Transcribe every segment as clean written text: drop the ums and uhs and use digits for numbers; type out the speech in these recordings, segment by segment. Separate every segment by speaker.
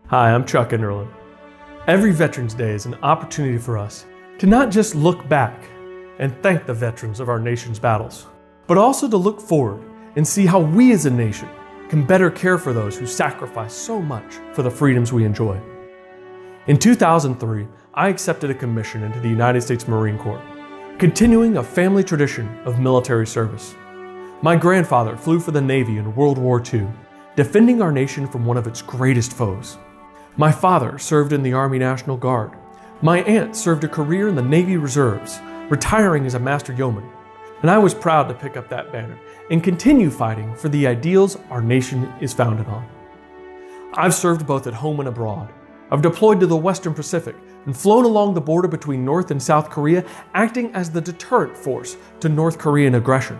Speaker 1: Hi, I'm Chuck Enderlin. Every Veterans Day is an opportunity for us to not just look back and thank the veterans of our nation's battles, but also to look forward and see how we as a nation can better care for those who sacrifice so much for the freedoms we enjoy. In 2003, I accepted a commission into the United States Marine Corps, continuing a family tradition of military service. My grandfather flew for the Navy in World War II, defending our nation from one of its greatest foes. My father served in the Army National Guard. My aunt served a career in the Navy Reserves, retiring as a master yeoman. And I was proud to pick up that banner and continue fighting for the ideals our nation is founded on. I've served both at home and abroad. I've deployed to the Western Pacific and flown along the border between North and South Korea, acting as the deterrent force to North Korean aggression.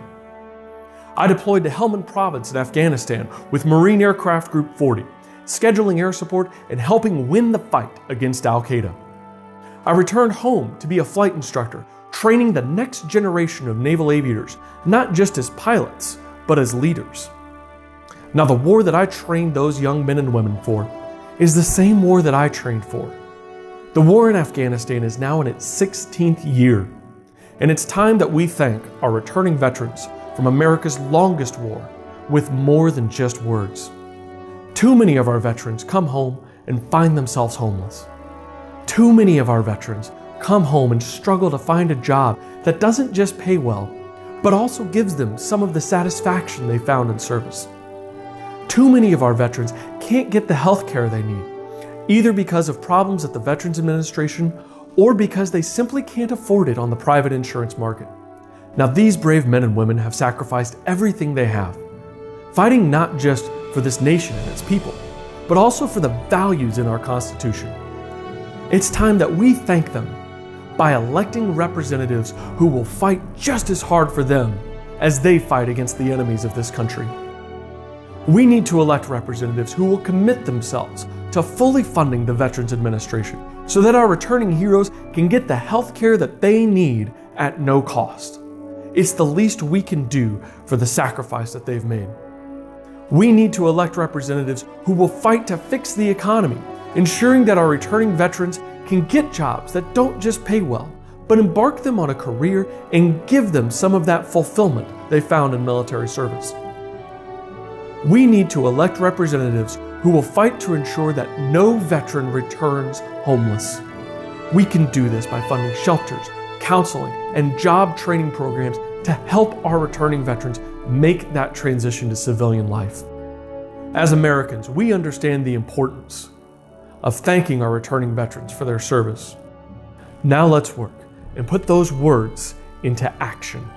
Speaker 1: I deployed to Helmand Province in Afghanistan with Marine Aircraft Group 40, scheduling air support and helping win the fight against Al-Qaeda. I returned home to be a flight instructor, training the next generation of naval aviators, not just as pilots, but as leaders. Now, the war that I trained those young men and women for is the same war that I trained for. The war in Afghanistan is now in its 16th year, and it's time that we thank our returning veterans from America's longest war with more than just words. Too many of our veterans come home and find themselves homeless. Too many of our veterans come home and struggle to find a job that doesn't just pay well, but also gives them some of the satisfaction they found in service. Too many of our veterans can't get the health care they need, either because of problems at the Veterans Administration or because they simply can't afford it on the private insurance market. Now, these brave men and women have sacrificed everything they have, fighting not just for this nation and its people, but also for the values in our Constitution. It's time that we thank them by electing representatives who will fight just as hard for them as they fight against the enemies of this country. We need to elect representatives who will commit themselves to fully funding the Veterans Administration so that our returning heroes can get the health care that they need at no cost. It's the least we can do for the sacrifice that they've made. We need to elect representatives who will fight to fix the economy, ensuring that our returning veterans can get jobs that don't just pay well, but embark them on a career and give them some of that fulfillment they found in military service. We need to elect representatives who will fight to ensure that no veteran returns homeless. We can do this by funding shelters, counseling, and job training programs to help our returning veterans make that transition to civilian life. As Americans, we understand the importance of thanking our returning veterans for their service. Now let's work and put those words into action.